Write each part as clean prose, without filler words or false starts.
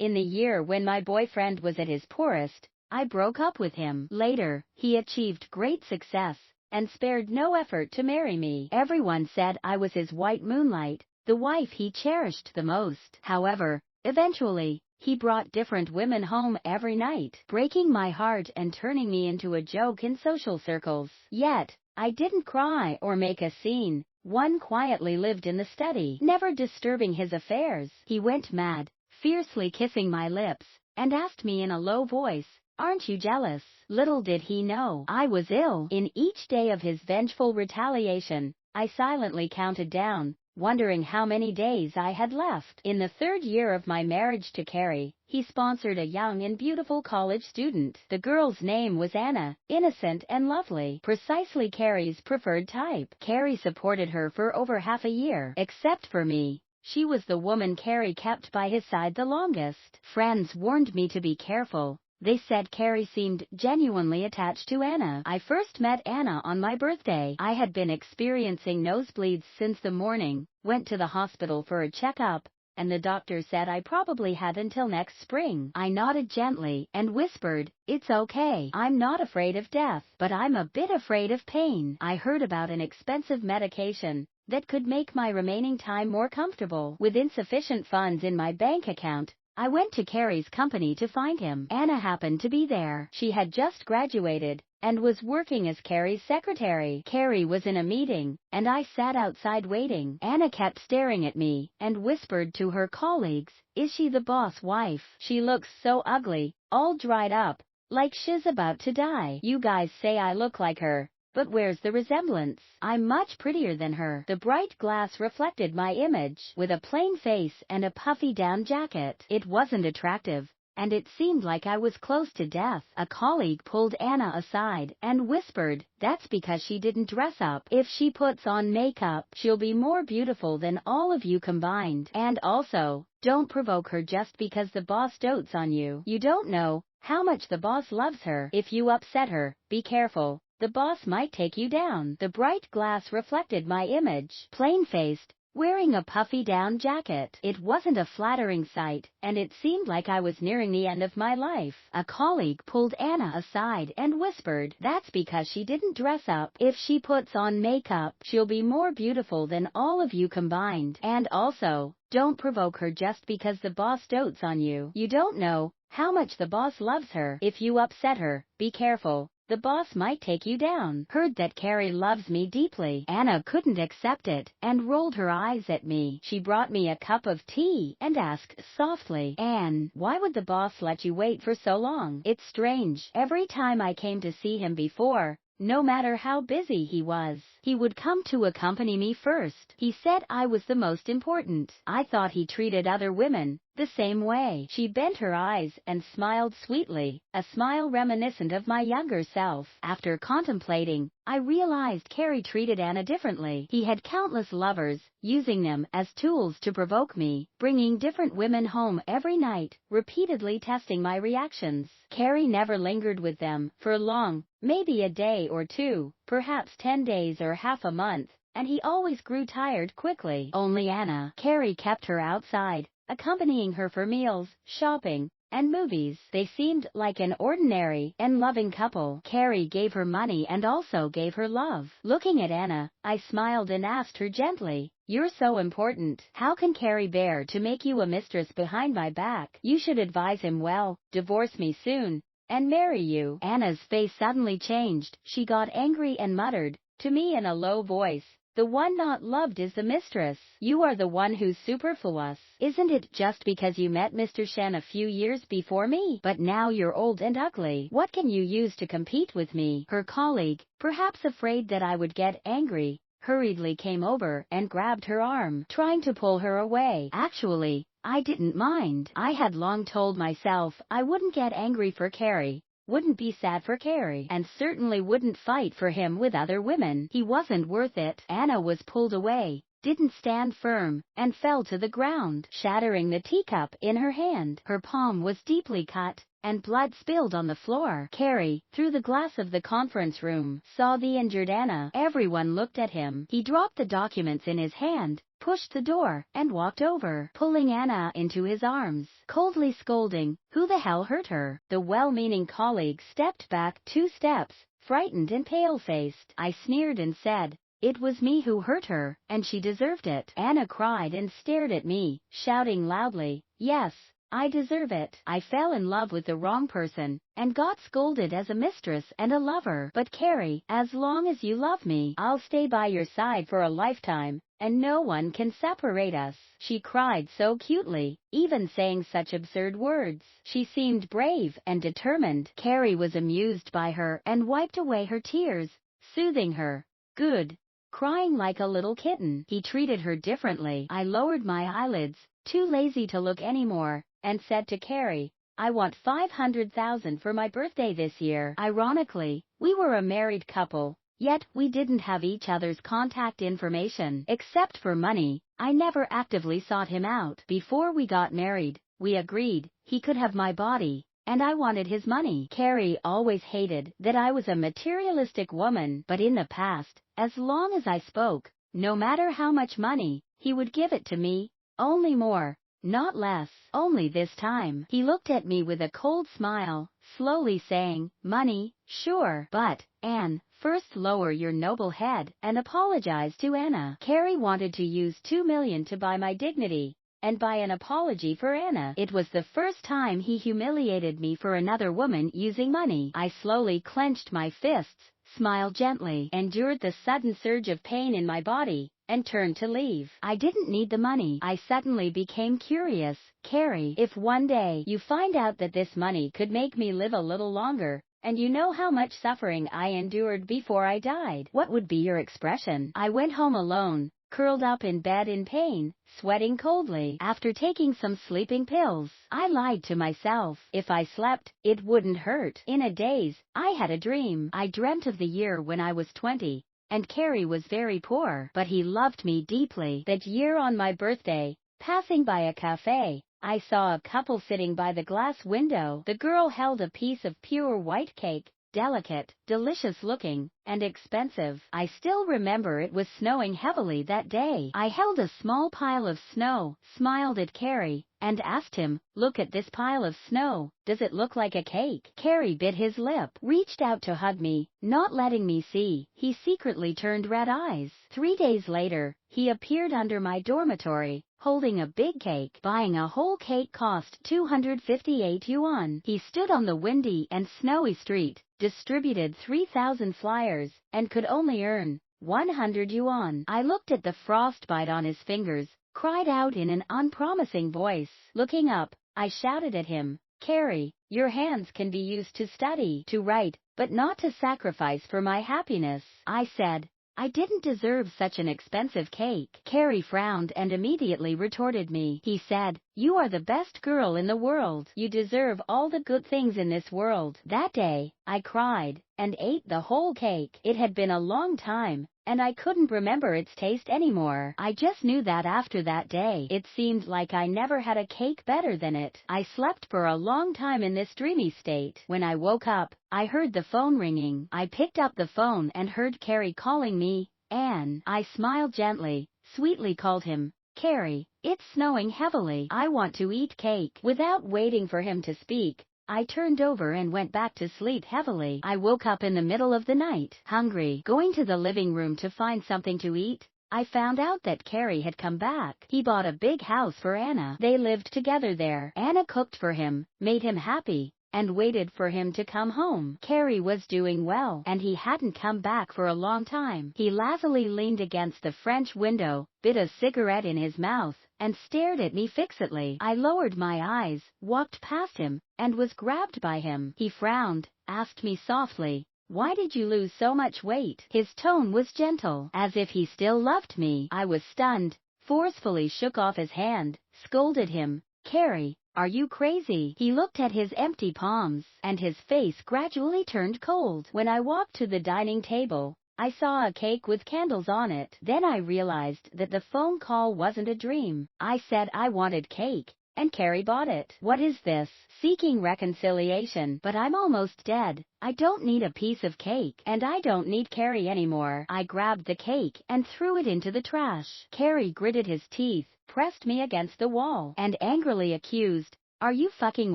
In the year when my boyfriend was at his poorest, I broke up with him. Later, he achieved great success and spared no effort to marry me. Everyone said I was his white moonlight, the wife he cherished the most. However, eventually, he brought different women home every night, breaking my heart and turning me into a joke in social circles. Yet, I didn't cry or make a scene. One quietly lived in the study, never disturbing his affairs. He went mad, fiercely kissing my lips, and asked me in a low voice, "Aren't you jealous?" Little did he know I was ill. In each day of his vengeful retaliation, I silently counted down, wondering how many days I had left. In the third year of my marriage to Carrie, he sponsored a young and beautiful college student. The girl's name was Anna, innocent and lovely, precisely Carrie's preferred type. Carrie supported her for over half a year. Except for me, she was the woman Carrie kept by his side the longest. Friends warned me to be careful. They said Carrie seemed genuinely attached to Anna. I first met Anna on my birthday. I had been experiencing nosebleeds since the morning, went to the hospital for a checkup, and the doctor said I probably had until next spring. I nodded gently and whispered, "It's okay. I'm not afraid of death, but I'm a bit afraid of pain." I heard about an expensive medication that could make my remaining time more comfortable. With insufficient funds in my bank account, I went to Carrie's company to find him. Anna happened to be there. She had just graduated and was working as Carrie's secretary. Carrie was in a meeting, and I sat outside waiting. Anna kept staring at me and whispered to her colleagues, "Is she the boss wife? She looks so ugly, all dried up, like she's about to die. You guys say I look like her, but where's the resemblance? I'm much prettier than her." The bright glass reflected my image, with a plain face and a puffy down jacket. It wasn't attractive, and it seemed like I was close to death. A colleague pulled Anna aside and whispered, "That's because she didn't dress up. If she puts on makeup, she'll be more beautiful than all of you combined. And also, don't provoke her just because the boss dotes on you. You don't know how much the boss loves her. If you upset her, be careful. The boss might take you down." The bright glass reflected my image, plain-faced, wearing a puffy down jacket. It wasn't a flattering sight, and it seemed like I was nearing the end of my life. A colleague pulled Anna aside and whispered, "That's because she didn't dress up. If she puts on makeup, she'll be more beautiful than all of you combined. And also, don't provoke her just because the boss dotes on you. You don't know how much the boss loves her. If you upset her, be careful. The boss might take you down." Heard that Carrie loves me deeply. Anna couldn't accept it and rolled her eyes at me. She brought me a cup of tea and asked softly, "Anne, why would the boss let you wait for so long? It's strange. Every time I came to see him before, no matter how busy he was, he would come to accompany me first. He said I was the most important. I thought he treated other women the same way." She bent her eyes and smiled sweetly, a smile reminiscent of my younger self. After contemplating, I realized Carrie treated Anna differently. He had countless lovers, using them as tools to provoke me, bringing different women home every night, repeatedly testing my reactions. Carrie never lingered with them for long, maybe a day or two, perhaps 10 days or half a month, and he always grew tired quickly. Only Anna. Carrie kept her outside, accompanying her for meals, shopping, and movies. They seemed like an ordinary and loving couple. Carrie gave her money and also gave her love. Looking at Anna, I smiled and asked her gently, "You're so important. How can Carrie bear to make you a mistress behind my back? You should advise him well, divorce me soon, and marry you." Anna's face suddenly changed. She got angry and muttered to me in a low voice, "The one not loved is the mistress. You are the one who's superfluous. Isn't it just because you met Mr. Shen a few years before me? But now you're old and ugly. What can you use to compete with me?" Her colleague, perhaps afraid that I would get angry, hurriedly came over and grabbed her arm, trying to pull her away. Actually, I didn't mind. I had long told myself I wouldn't get angry for Carrie, wouldn't be sad for Carrie, and certainly wouldn't fight for him with other women. He wasn't worth it. Anna was pulled away, didn't stand firm, and fell to the ground, shattering the teacup in her hand. Her palm was deeply cut, and blood spilled on the floor. Carrie, through the glass of the conference room, saw the injured Anna. Everyone looked at him. He dropped the documents in his hand, pushed the door, and walked over, pulling Anna into his arms, coldly scolding, "Who the hell hurt her?" The well-meaning colleague stepped back 2 steps, frightened and pale-faced. I sneered and said, "It was me who hurt her, and she deserved it." Anna cried and stared at me, shouting loudly, "Yes, I deserve it. I fell in love with the wrong person, and got scolded as a mistress and a lover. But Carrie, as long as you love me, I'll stay by your side for a lifetime, and no one can separate us." She cried so cutely, even saying such absurd words. She seemed brave and determined. Carrie was amused by her and wiped away her tears, soothing her. "Good," crying like a little kitten. He treated her differently. I lowered my eyelids, too lazy to look anymore, and said to Carrie, "I want 500,000 for my birthday this year." Ironically, we were a married couple, yet we didn't have each other's contact information. Except for money, I never actively sought him out. Before we got married, we agreed he could have my body, and I wanted his money. Carrie always hated that I was a materialistic woman, but in the past, as long as I spoke, no matter how much money, he would give it to me, only more, not less. Only this time, he looked at me with a cold smile, slowly saying, "Money, sure, but, Anne, first lower your noble head and apologize to Anna." Carrie wanted to use 2 million to buy my dignity, and buy an apology for Anna. It was the first time he humiliated me for another woman using money. I slowly clenched my fists, smiled gently, endured the sudden surge of pain in my body, and turned to leave. I didn't need the money. I suddenly became curious. "Carrie, if one day you find out that this money could make me live a little longer, and you know how much suffering I endured before I died, what would be your expression?" I went home alone, curled up in bed in pain, sweating coldly. After taking some sleeping pills, I lied to myself. If I slept, it wouldn't hurt. In a daze, I had a dream. I dreamt of the year when I was 20, and Carrie was very poor, but he loved me deeply. That year on my birthday, passing by a cafe, I saw a couple sitting by the glass window. The girl held a piece of pure white cake, delicate, delicious looking, and expensive. I still remember it was snowing heavily that day. I held a small pile of snow, smiled at Carrie, and asked him, "Look at this pile of snow, does it look like a cake?" Carrie bit his lip, reached out to hug me, not letting me see. He secretly turned red eyes. 3 days later, he appeared under my dormitory, holding a big cake. Buying a whole cake cost 258 yuan. He stood on the windy and snowy street, distributed 3,000 flyers, and could only earn 100 yuan. I looked at the frostbite on his fingers, cried out in an unpromising voice. Looking up, I shouted at him, "Carrie, your hands can be used to study, to write, but not to sacrifice for my happiness." I said, "I didn't deserve such an expensive cake." Carrie frowned and immediately retorted me. He said, "You are the best girl in the world. You deserve all the good things in this world." That day, I cried, and ate the whole cake. It had been a long time, and I couldn't remember its taste anymore. I just knew that after that day, it seemed like I never had a cake better than it. I slept for a long time in this dreamy state. When I woke up, I heard the phone ringing. I picked up the phone and heard Carrie calling me, "Anne." I smiled gently, sweetly called him, "Carrie, it's snowing heavily. I want to eat cake." Without waiting for him to speak, I turned over and went back to sleep heavily. I woke up in the middle of the night, hungry. Going to the living room to find something to eat, I found out that Carrie had come back. He bought a big house for Anna. They lived together there. Anna cooked for him, made him happy, and waited for him to come home. Carrie was doing well, and he hadn't come back for a long time. He lazily leaned against the French window, bit a cigarette in his mouth, and stared at me fixedly. I lowered my eyes, walked past him, and was grabbed by him. He frowned, asked me softly, "Why did you lose so much weight?" His tone was gentle, as if he still loved me. I was stunned, forcefully shook off his hand, scolded him, "Carrie, are you crazy?" He looked at his empty palms, and his face gradually turned cold. When I walked to the dining table, I saw a cake with candles on it. Then I realized that the phone call wasn't a dream. I said I wanted cake, and Carrie bought it. What is this? Seeking reconciliation, but I'm almost dead. I don't need a piece of cake, and I don't need Carrie anymore. I grabbed the cake and threw it into the trash. Carrie gritted his teeth, pressed me against the wall, and angrily accused, "Are you fucking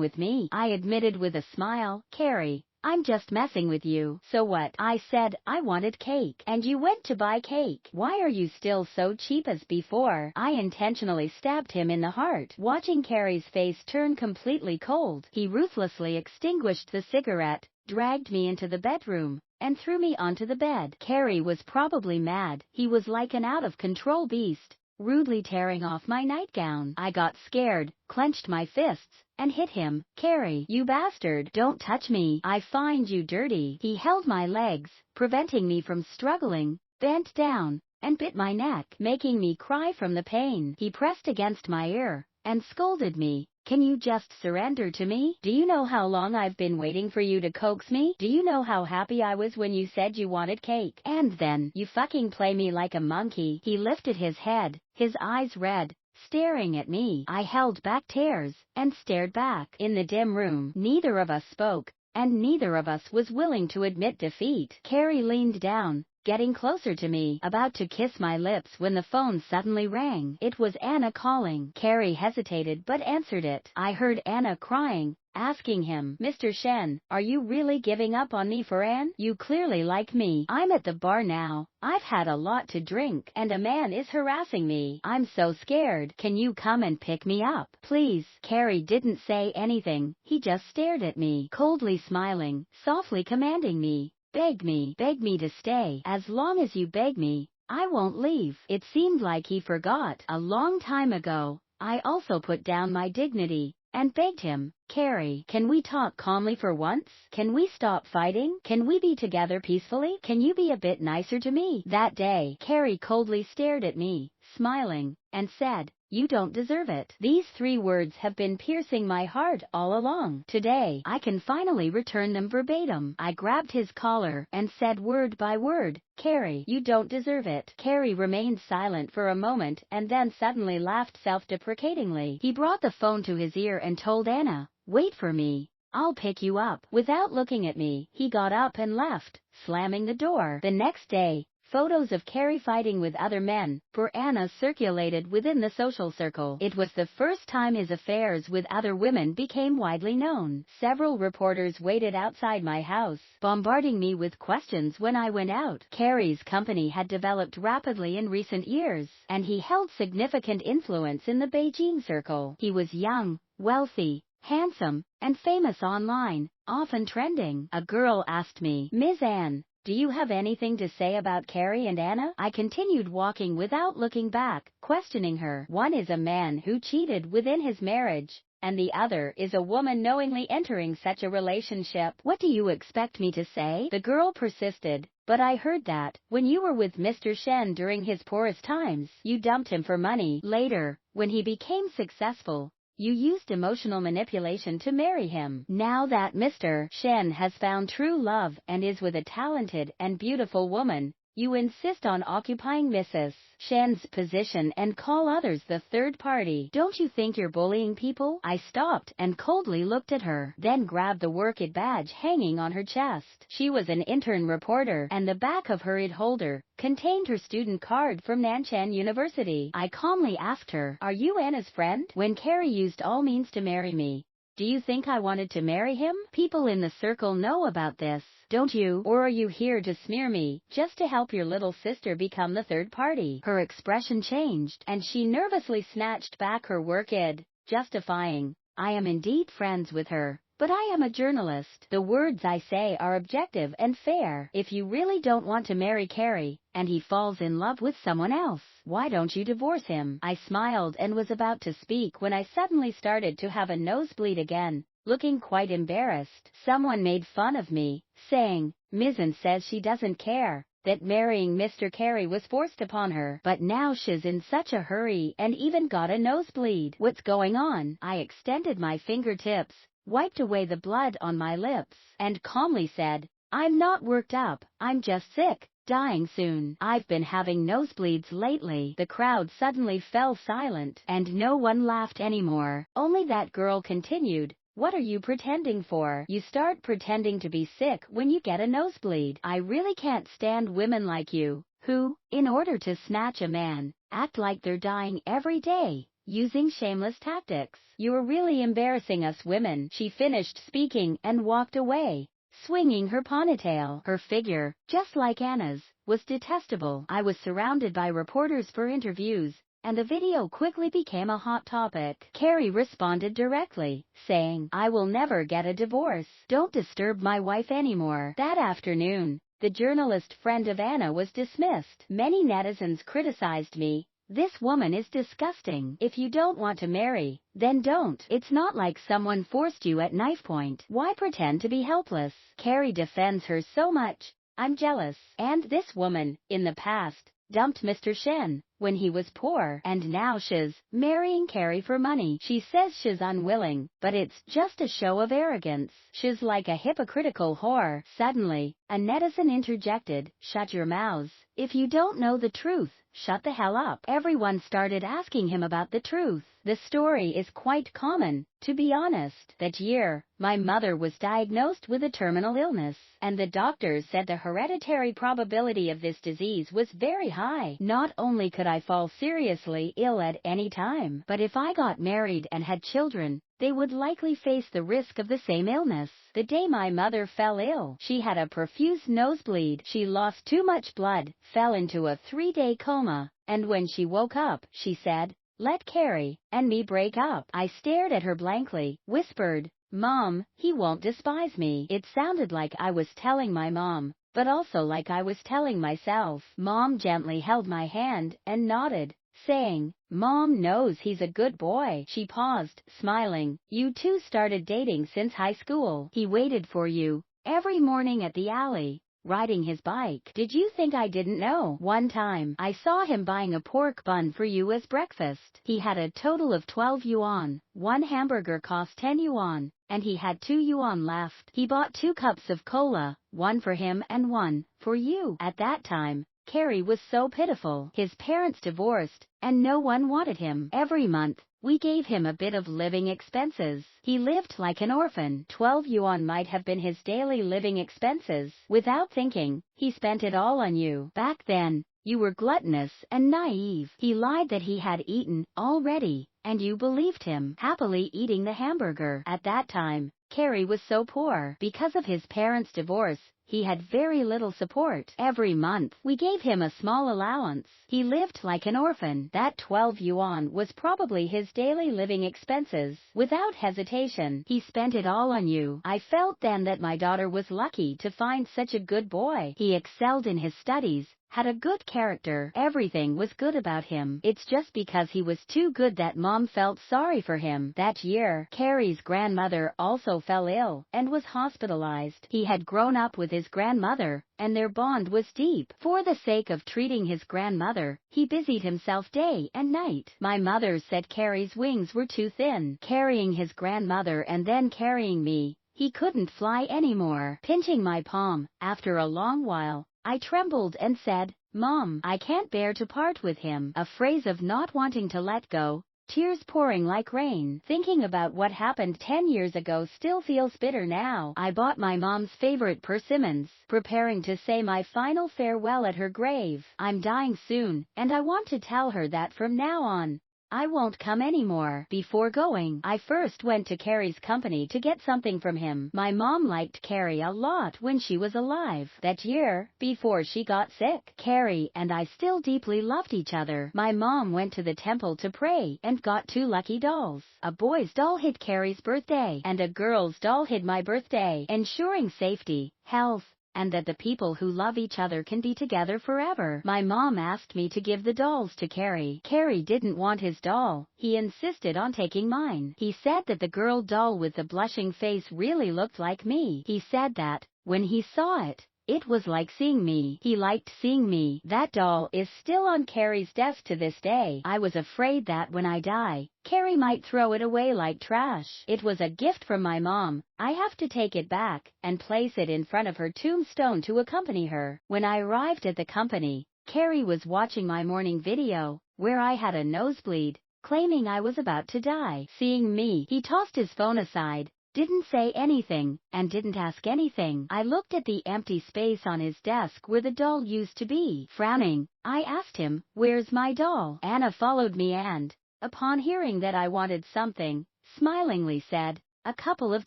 with me?" I admitted with a smile, "Carrie, I'm just messing with you." "So what?" I said. "I wanted cake, and you went to buy cake. Why are you still so cheap as before?" I intentionally stabbed him in the heart. Watching Carrie's face turn completely cold, he ruthlessly extinguished the cigarette, dragged me into the bedroom, and threw me onto the bed. Carrie was probably mad. He was like an out-of-control beast, rudely tearing off my nightgown. I got scared, clenched my fists, and hit him. "Carrie, you bastard, don't touch me. I find you dirty." He held my legs, preventing me from struggling, bent down, and bit my neck, making me cry from the pain. He pressed against my ear and scolded me. "Can you just surrender to me? Do you know how long I've been waiting for you to coax me? Do you know how happy I was when you said you wanted cake? And then you fucking play me like a monkey." He lifted his head, his eyes red, staring at me. I held back tears and stared back. In the dim room, neither of us spoke, and neither of us was willing to admit defeat. Carrie leaned down, getting closer to me, about to kiss my lips when the phone suddenly rang. It was Anna calling. Carrie hesitated but answered it. I heard Anna crying, asking him, "Mr. Shen, are you really giving up on me for Anne? You clearly like me. I'm at the bar now. I've had a lot to drink, and a man is harassing me. I'm so scared. Can you come and pick me up, please?" Carrie didn't say anything. He just stared at me, coldly smiling, softly commanding me, beg me to stay. "As long as you beg me, I won't leave." It seemed like he forgot. A long time ago, I also put down my dignity and begged him, "Carrie, can we talk calmly for once? Can we stop fighting? Can we be together peacefully? Can you be a bit nicer to me?" That day, Carrie coldly stared at me, smiling, and said, "You don't deserve it." These 3 words have been piercing my heart all along. Today, I can finally return them verbatim. I grabbed his collar and said word by word, "Carrie, you don't deserve it." Carrie remained silent for a moment and then suddenly laughed self-deprecatingly. He brought the phone to his ear and told Anna, "Wait for me. I'll pick you up." Without looking at me, he got up and left, slamming the door. The next day, photos of Carrie fighting with other men for Anna circulated within the social circle. It was the first time his affairs with other women became widely known. Several reporters waited outside my house, bombarding me with questions when I went out. Carrie's company had developed rapidly in recent years, and he held significant influence in the Beijing circle. He was young, wealthy, handsome, and famous online, often trending. A girl asked me, "Ms. Anne, do you have anything to say about Carrie and Anna?" I continued walking without looking back, questioning her. "One is a man who cheated within his marriage, and the other is a woman knowingly entering such a relationship. What do you expect me to say?" The girl persisted, "But I heard that, when you were with Mr. Shen during his poorest times, you dumped him for money. Later, when he became successful, you used emotional manipulation to marry him. Now that Mr. Shen has found true love and is with a talented and beautiful woman, you insist on occupying Mrs. Shen's position and call others the third party. Don't you think you're bullying people?" I stopped and coldly looked at her, then grabbed the Work It badge hanging on her chest. She was an intern reporter, and the back of her ID holder contained her student card from Nanshan University. I calmly asked her, "Are you Anna's friend? When Carrie used all means to marry me, do you think I wanted to marry him? People in the circle know about this, don't you? Or are you here to smear me, just to help your little sister become the third party?" Her expression changed, and she nervously snatched back her work ID, justifying, "I am indeed friends with her, but I am a journalist. The words I say are objective and fair. If you really don't want to marry Carrie, and he falls in love with someone else, why don't you divorce him?" I smiled and was about to speak when I suddenly started to have a nosebleed again, looking quite embarrassed. Someone made fun of me, saying, "Ms. Anne says she doesn't care, that marrying Mr. Carey was forced upon her, but now she's in such a hurry and even got a nosebleed. What's going on?" I extended my fingertips, wiped away the blood on my lips, and calmly said, I'm not worked up, I'm just sick, dying soon. I've been having nosebleeds lately. The crowd suddenly fell silent, and no one laughed anymore. Only that girl continued, "What are you pretending for? You start pretending to be sick when you get a nosebleed. I really can't stand women like you, who, in order to snatch a man, act like they're dying every day, using shameless tactics. You're really embarrassing us women." She finished speaking and walked away, swinging her ponytail. Her figure, just like Anna's, was detestable. I was surrounded by reporters for interviews, and the video quickly became a hot topic. Carrie responded directly, saying, "I will never get a divorce. Don't disturb my wife anymore." That afternoon, the journalist friend of Anna was dismissed. Many netizens criticized me. "This woman is disgusting. If you don't want to marry, then don't. It's not like someone forced you at knife point. Why pretend to be helpless?" Carrie defends her so much. "I'm jealous. And this woman, in the past, dumped Mr. Shen when he was poor, and now she's marrying Carrie for money. She says she's unwilling, but it's just a show of arrogance. She's like a hypocritical whore." Suddenly, a netizen interjected, "Shut your mouths. If you don't know the truth, shut the hell up." Everyone started asking him about the truth. The story is quite common, to be honest. That year, my mother was diagnosed with a terminal illness, and the doctors said the hereditary probability of this disease was very high. Not only could I fall seriously ill at any time, but if I got married and had children, they would likely face the risk of the same illness. The day my mother fell ill, she had a profuse nosebleed. She lost too much blood, fell into a 3-day coma, and when she woke up, she said, "Let Carrie and me break up." I stared at her blankly, whispered, "Mom, he won't despise me." It sounded like I was telling my mom, but also like I was telling myself. Mom gently held my hand and nodded, saying, "Mom knows he's a good boy." She paused, smiling. "You two started dating since high school. He waited for you every morning at the alley, riding his bike. Did you think I didn't know? One time, I saw him buying a pork bun for you as breakfast. He had a total of 12 yuan. One hamburger cost 10 yuan, and he had 2 yuan left. He bought 2 cups of cola, one for him and one for you." At that time, Carrie was so pitiful. His parents divorced, and no one wanted him. Every month, we gave him a bit of living expenses. He lived like an orphan. 12 yuan might have been his daily living expenses. Without thinking, he spent it all on you. Back then, you were gluttonous and naive. He lied that he had eaten already, and you believed him, happily eating the hamburger. At that time, Carrie was so poor. Because of his parents' divorce, he had very little support. Every month, we gave him a small allowance. He lived like an orphan. That 12 yuan was probably his daily living expenses. Without hesitation, he spent it all on you. I felt then that my daughter was lucky to find such a good boy. He excelled in his studies, had a good character. Everything was good about him. It's just because he was too good that Mom felt sorry for him. That year, Carrie's grandmother also fell ill and was hospitalized. He had grown up with his grandmother, and their bond was deep. For the sake of treating his grandmother, he busied himself day and night. My mother said Carrie's wings were too thin. Carrying his grandmother and then carrying me, he couldn't fly anymore. Pinching my palm, after a long while, I trembled and said, "Mom, I can't bear to part with him." A phrase of not wanting to let go, tears pouring like rain. Thinking about what happened 10 years ago still feels bitter now. I bought my mom's favorite persimmons, preparing to say my final farewell at her grave. I'm dying soon, and I want to tell her that from now on, I won't come anymore. Before going, I first went to Carrie's company to get something from him. My mom liked Carrie a lot when she was alive. That year, before she got sick, Carrie and I still deeply loved each other. My mom went to the temple to pray and got 2 lucky dolls. A boy's doll hid Carrie's birthday, and a girl's doll hid my birthday, ensuring safety, health, and that the people who love each other can be together forever. My mom asked me to give the dolls to Carrie. Carrie didn't want his doll. He insisted on taking mine. He said that the girl doll with the blushing face really looked like me. He said that, when he saw it, It was like seeing me. He liked seeing me. That doll is still on Carrie's desk to this day. I was afraid that when I die, Carrie might throw it away like trash. It was a gift from my mom. I have to take it back and place it in front of her tombstone to accompany her. When I arrived at the company, Carrie was watching my morning video, where I had a nosebleed, claiming I was about to die. Seeing me, he tossed his phone aside, didn't say anything, and didn't ask anything. I looked at the empty space on his desk where the doll used to be. Frowning, I asked him, "Where's my doll?" Anna followed me and, upon hearing that I wanted something, smilingly said, "A couple of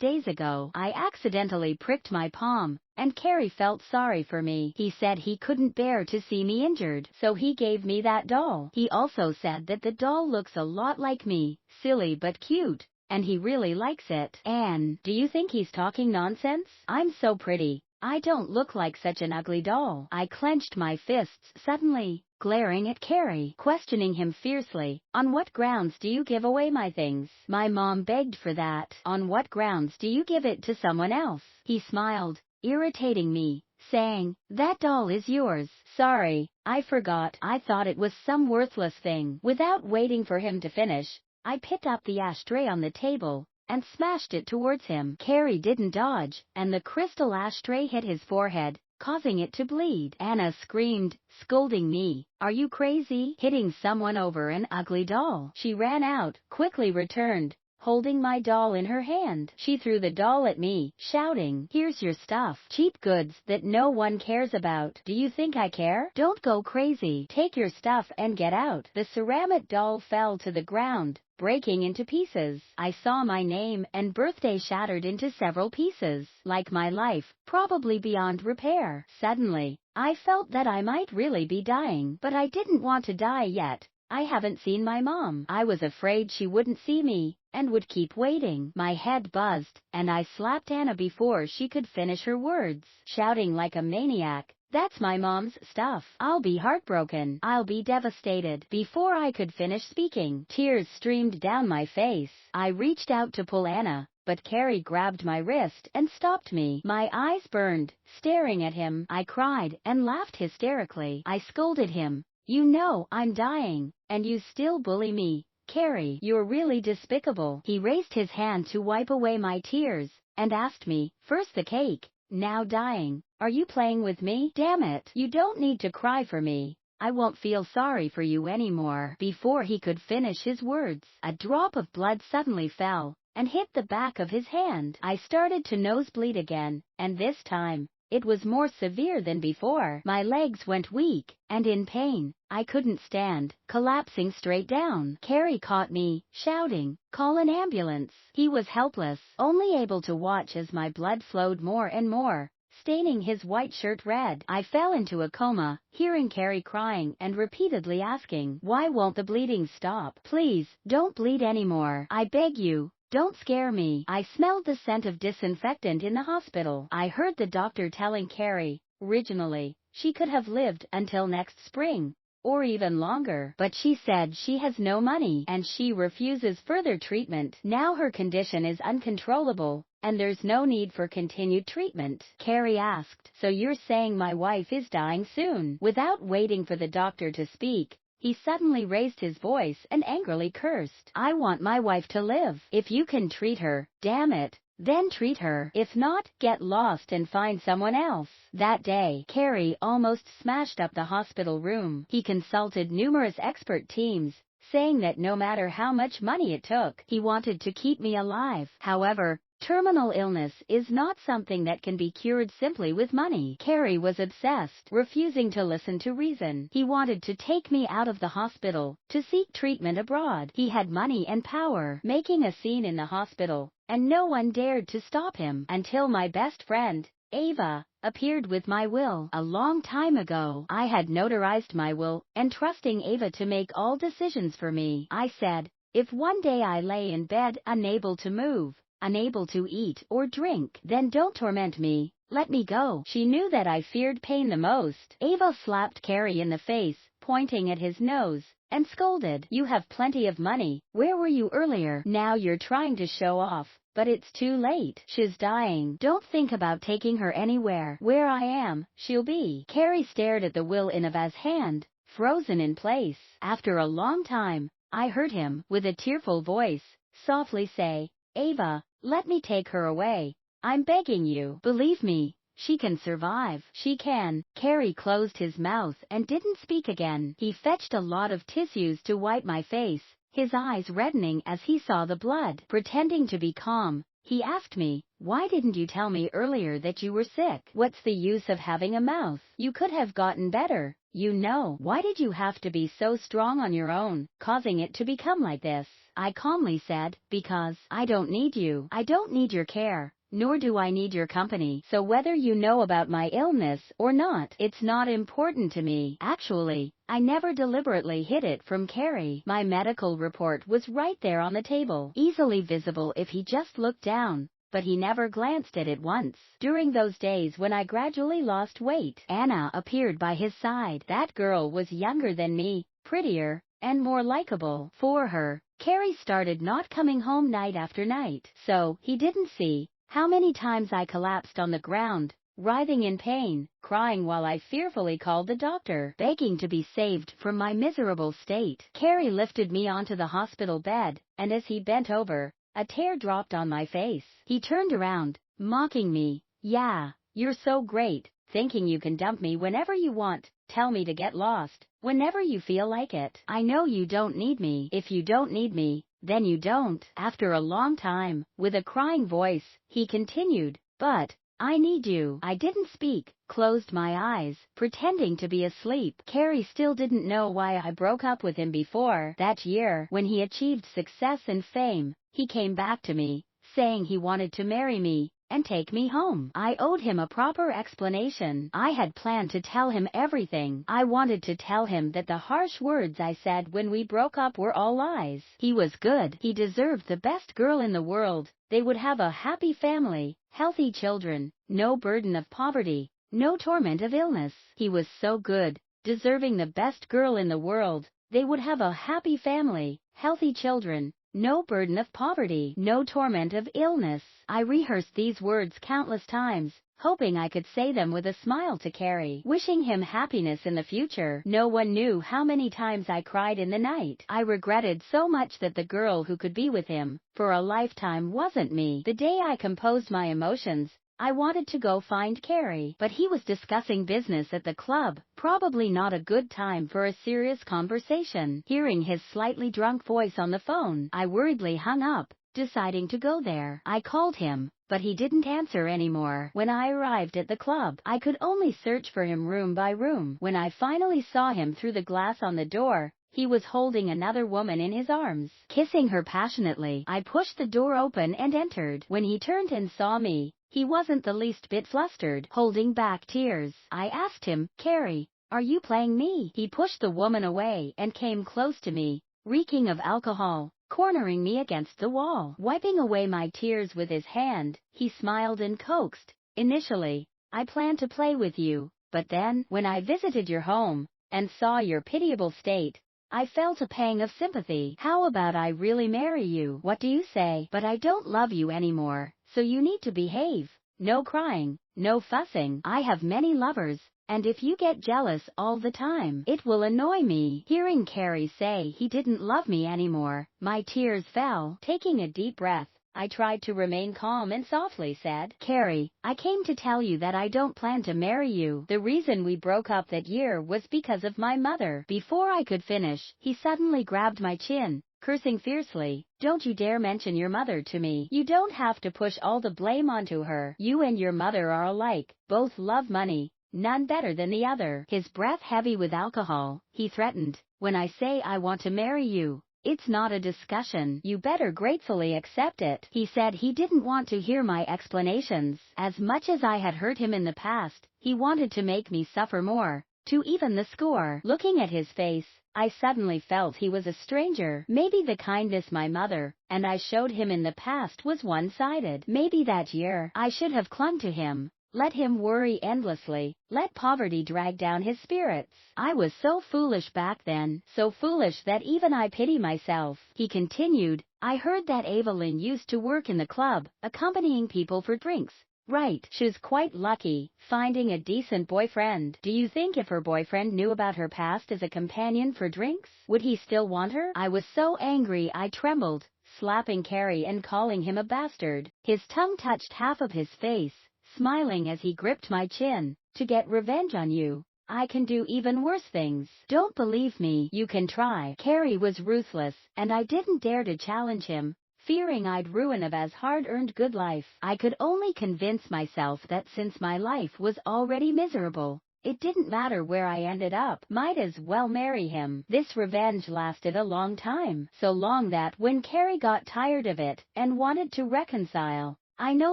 days ago, I accidentally pricked my palm, and Carrie felt sorry for me. He said he couldn't bear to see me injured, so he gave me that doll. He also said that the doll looks a lot like me, silly but cute, and he really likes it." Anne, do you think he's talking nonsense? I'm so pretty. I don't look like such an ugly doll. I clenched my fists suddenly, glaring at Carrie, questioning him fiercely. On what grounds do you give away my things? My mom begged for that. On what grounds do you give it to someone else? He smiled, irritating me, saying, "That doll is yours." Sorry, I forgot. I thought it was some worthless thing. Without waiting for him to finish, I picked up the ashtray on the table and smashed it towards him. Carrie didn't dodge, and the crystal ashtray hit his forehead, causing it to bleed. Anna screamed, scolding me, "Are you crazy? Hitting someone over an ugly doll?" She ran out, quickly returned, holding my doll in her hand. She threw the doll at me, shouting, "Here's your stuff. Cheap goods that no one cares about. Do you think I care? Don't go crazy. Take your stuff and get out." The ceramic doll fell to the ground, breaking into pieces. I saw my name and birthday shattered into several pieces, like my life, probably beyond repair. Suddenly, I felt that I might really be dying, but I didn't want to die yet. I haven't seen my mom. I was afraid she wouldn't see me, and would keep waiting. My head buzzed, and I slapped Anna before she could finish her words, shouting like a maniac, "That's my mom's stuff. I'll be heartbroken. I'll be devastated." Before I could finish speaking, tears streamed down my face. I reached out to pull Anna, but Carrie grabbed my wrist and stopped me. My eyes burned, staring at him. I cried and laughed hysterically. I scolded him, "You know I'm dying, and you still bully me. Carrie, you're really despicable." He raised his hand to wipe away my tears, and asked me, "First the cake, now dying. Are you playing with me? Damn it. You don't need to cry for me. I won't feel sorry for you anymore." Before he could finish his words, a drop of blood suddenly fell and hit the back of his hand. I started to nosebleed again, and this time, it was more severe than before. My legs went weak, and in pain, I couldn't stand, collapsing straight down. Carrie caught me, shouting, "Call an ambulance." He was helpless, only able to watch as my blood flowed more and more, staining his white shirt red. I fell into a coma, hearing Carrie crying and repeatedly asking, "Why won't the bleeding stop? Please, don't bleed anymore. I beg you. Don't scare me." I smelled the scent of disinfectant in the hospital. I heard the doctor telling Carrie, originally, she could have lived until next spring, or even longer, but she said she has no money and she refuses further treatment. Now her condition is uncontrollable, and there's no need for continued treatment. Carrie asked, "So you're saying my wife is dying soon?" Without waiting for the doctor to speak, he suddenly raised his voice and angrily cursed, "I want my wife to live. If you can treat her, damn it, then treat her. If not, get lost and find someone else." That day, Carrie almost smashed up the hospital room. He consulted numerous expert teams, saying that no matter how much money it took, he wanted to keep me alive. However, terminal illness is not something that can be cured simply with money. Carrie was obsessed, refusing to listen to reason. He wanted to take me out of the hospital, to seek treatment abroad. He had money and power, making a scene in the hospital, and no one dared to stop him, until my best friend, Ava, appeared with my will. A long time ago, I had notarized my will, entrusting Ava to make all decisions for me. I said, "If one day I lay in bed unable to move, unable to eat or drink, then don't torment me. Let me go." She knew that I feared pain the most. Ava slapped Carrie in the face, pointing at his nose, and scolded, "You have plenty of money. Where were you earlier? Now you're trying to show off. but it's too late. She's dying. Don't think about taking her anywhere. Where I am, she'll be. Carrie stared at the will in Ava's hand, frozen in place. After a long time, I heard him, with a tearful voice, softly say, Ava, let me take her away. I'm begging you. Believe me, she can survive. She can. Carrie closed his mouth and didn't speak again. He fetched a lot of tissues to wipe my face, his eyes reddening as he saw the blood. Pretending to be calm, he asked me, why didn't you tell me earlier that you were sick? What's the use of having a mouth? You could have gotten better. You know. Why did you have to be so strong on your own, causing it to become like this? I calmly said, because I don't need you. I don't need your care, nor do I need your company. So whether you know about my illness or not, it's not important to me. Actually, I never deliberately hid it from Carrie. My medical report was right there on the table, easily visible if he just looked down, but he never glanced at it once. During those days when I gradually lost weight, Anna appeared by his side. That girl was younger than me, prettier, and more likable. For her, Carrie started not coming home night after night. So, he didn't see how many times I collapsed on the ground, writhing in pain, crying while I fearfully called the doctor, begging to be saved from my miserable state. Carrie lifted me onto the hospital bed, and as he bent over, a tear dropped on my face. He turned around, mocking me. Yeah, you're so great, thinking you can dump me whenever you want, tell me to get lost, whenever you feel like it. I know you don't need me. If you don't need me, then you don't. After a long time, with a crying voice, he continued, but I need you. I didn't speak, closed my eyes, pretending to be asleep. Carrie still didn't know why I broke up with him before. That year, when he achieved success and fame, he came back to me, saying he wanted to marry me and take me home. I owed him a proper explanation. I had planned to tell him everything. I wanted to tell him that the harsh words I said when we broke up were all lies. He was good. He deserved the best girl in the world. They would have a happy family, healthy children, no burden of poverty, no torment of illness. He was so good, deserving the best girl in the world. They would have a happy family, healthy children, no burden of poverty, no torment of illness. I rehearsed these words countless times, hoping I could say them with a smile to Carrie, wishing him happiness in the future. No one knew how many times I cried in the night. I regretted so much that the girl who could be with him for a lifetime wasn't me. The day I composed my emotions, I wanted to go find Carrie, but he was discussing business at the club, probably not a good time for a serious conversation. Hearing his slightly drunk voice on the phone, I worriedly hung up, deciding to go there. I called him, but he didn't answer anymore. When I arrived at the club, I could only search for him room by room. When I finally saw him through the glass on the door, he was holding another woman in his arms, kissing her passionately. I pushed the door open and entered. When he turned and saw me, he wasn't the least bit flustered, holding back tears. I asked him, Carrie, are you playing me? He pushed the woman away and came close to me, reeking of alcohol, cornering me against the wall. Wiping away my tears with his hand, he smiled and coaxed, initially, I planned to play with you, but then, when I visited your home and saw your pitiable state, I felt a pang of sympathy. How about I really marry you? What do you say? But I don't love you anymore, so you need to behave. No crying, no fussing. I have many lovers, and if you get jealous all the time, it will annoy me. Hearing Carrie say he didn't love me anymore, my tears fell. Taking a deep breath, I tried to remain calm and softly said, Carrie, I came to tell you that I don't plan to marry you. The reason we broke up that year was because of my mother. Before I could finish, he suddenly grabbed my chin, cursing fiercely. Don't you dare mention your mother to me. You don't have to push all the blame onto her. You and your mother are alike, both love money, none better than the other. His breath heavy with alcohol, he threatened, when I say I want to marry you, it's not a discussion. You better gratefully accept it. He said he didn't want to hear my explanations. As much as I had hurt him in the past, he wanted to make me suffer more, to even the score. Looking at his face, I suddenly felt he was a stranger. Maybe the kindness my mother and I showed him in the past was one-sided. Maybe that year I should have clung to him, Let him worry endlessly, let poverty drag down his spirits. I was so foolish back then, so foolish that even I pity myself. He continued, I heard that Evelyn used to work in the club, accompanying people for drinks. Right, she's quite lucky, finding a decent boyfriend. Do you think if her boyfriend knew about her past as a companion for drinks, would he still want her? I was so angry I trembled, slapping Carrie and calling him a bastard. His tongue touched half of his face, smiling as he gripped my chin. To get revenge on you, I can do even worse things. Don't believe me? You can try. Carrie was ruthless, and I didn't dare to challenge him, fearing I'd ruin Ava's hard-earned good life. I could only convince myself that since my life was already miserable, it didn't matter where I ended up, might as well marry him. This revenge lasted a long time, so long that when Carrie got tired of it and wanted to reconcile, I no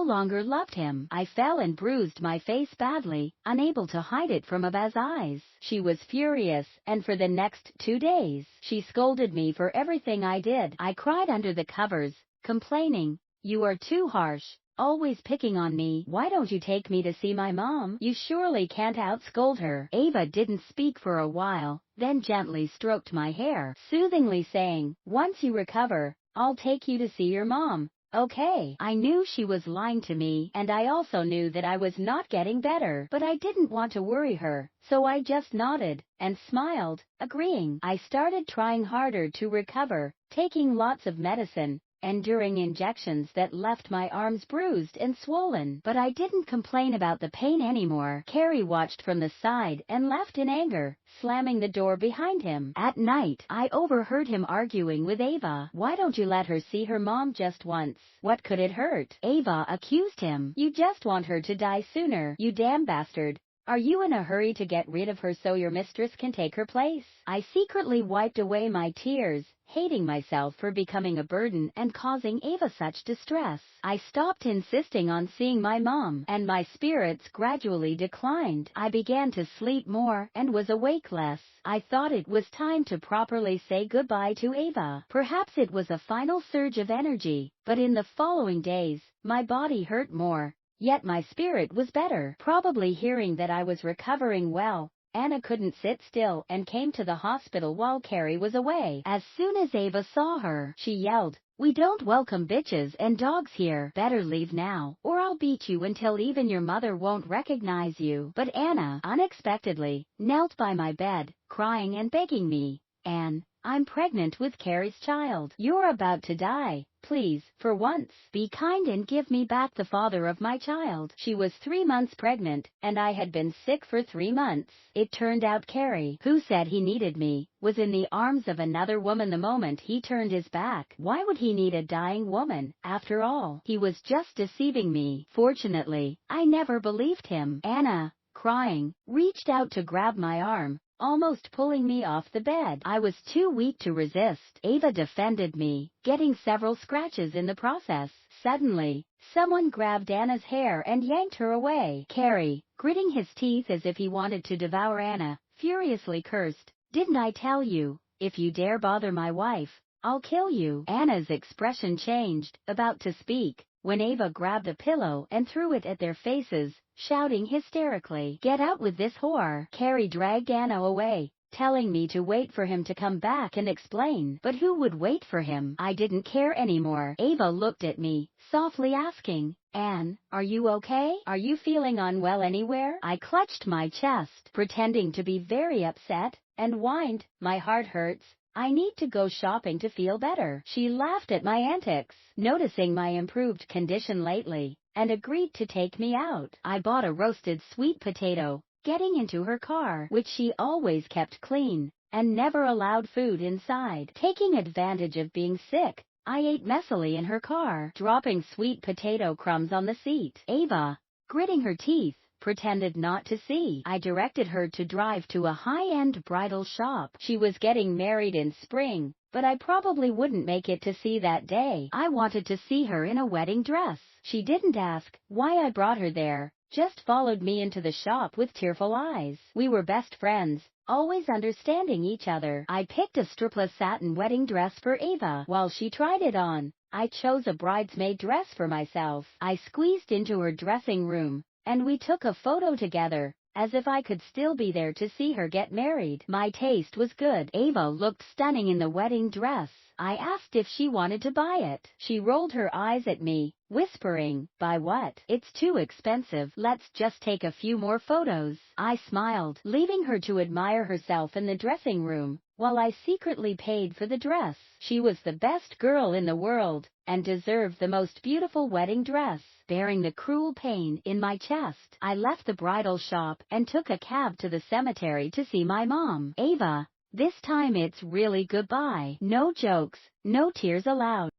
longer loved him. I fell and bruised my face badly, unable to hide it from Ava's eyes. She was furious, and for the next 2 days, she scolded me for everything I did. I cried under the covers, complaining, you are too harsh, always picking on me. Why don't you take me to see my mom? You surely can't outscold her. Ava didn't speak for a while, then gently stroked my hair, soothingly saying, once you recover, I'll take you to see your mom. Okay. I knew she was lying to me, and I also knew that I was not getting better, but I didn't want to worry her, so I just nodded and smiled, agreeing. I started trying harder to recover, taking lots of medicine, enduring injections that left my arms bruised and swollen, but I didn't complain about the pain anymore. Carrie watched from the side and left in anger, slamming the door behind him. At night, I overheard him arguing with Ava. Why don't you let her see her mom just once? What could it hurt? Ava accused him. You just want her to die sooner, you damn bastard. Are you in a hurry to get rid of her so your mistress can take her place? I secretly wiped away my tears, hating myself for becoming a burden and causing Ava such distress. I stopped insisting on seeing my mom, and my spirits gradually declined. I began to sleep more and was awake less. I thought it was time to properly say goodbye to Ava. Perhaps it was a final surge of energy, but in the following days, my body hurt more. Yet my spirit was better. Probably hearing that I was recovering well, Anna couldn't sit still and came to the hospital while Carrie was away. As soon as Ava saw her, she yelled, we don't welcome bitches and dogs here. Better leave now, or I'll beat you until even your mother won't recognize you. But Anna, unexpectedly, knelt by my bed, crying and begging me, Anne, I'm pregnant with Carrie's child. You're about to die. Please, for once, be kind and give me back the father of my child. She was 3 months pregnant, and I had been sick for 3 months. It turned out Carrie, who said he needed me, was in the arms of another woman the moment he turned his back. Why would he need a dying woman? After all, he was just deceiving me. Fortunately, I never believed him. Anna, crying, reached out to grab my arm, almost pulling me off the bed. I was too weak to resist. Ava defended me, getting several scratches in the process. Suddenly, someone grabbed Anna's hair and yanked her away. Carrie, gritting his teeth as if he wanted to devour Anna, furiously cursed, didn't I tell you, if you dare bother my wife, I'll kill you. Anna's expression changed, about to speak, when Ava grabbed a pillow and threw it at their faces, shouting hysterically, get out with this whore. Carrie dragged Anna away, telling me to wait for him to come back and explain. But who would wait for him? I didn't care anymore. Ava looked at me, softly asking, Anne, are you okay? Are you feeling unwell anywhere? I clutched my chest, pretending to be very upset, and whined, my heart hurts. I need to go shopping to feel better. She laughed at my antics, noticing my improved condition lately, and agreed to take me out. I bought a roasted sweet potato, getting into her car, which she always kept clean, and never allowed food inside. Taking advantage of being sick, I ate messily in her car, dropping sweet potato crumbs on the seat. Ava, gritting her teeth, pretended not to see. I directed her to drive to a high-end bridal shop. She was getting married in spring, but I probably wouldn't make it to see that day. I wanted to see her in a wedding dress. She didn't ask why I brought her there, just followed me into the shop with tearful eyes. We were best friends, always understanding each other. I picked a strapless satin wedding dress for Ava. While she tried it on, I chose a bridesmaid dress for myself. I squeezed into her dressing room, and we took a photo together, as if I could still be there to see her get married. My taste was good. Ava looked stunning in the wedding dress. I asked if she wanted to buy it. She rolled her eyes at me, whispering, "Buy what? It's too expensive. Let's just take a few more photos." I smiled, leaving her to admire herself in the dressing room, while I secretly paid for the dress. She was the best girl in the world, and deserved the most beautiful wedding dress. Bearing the cruel pain in my chest, I left the bridal shop and took a cab to the cemetery to see my mom. "Ava, this time it's really goodbye. No jokes, no tears allowed."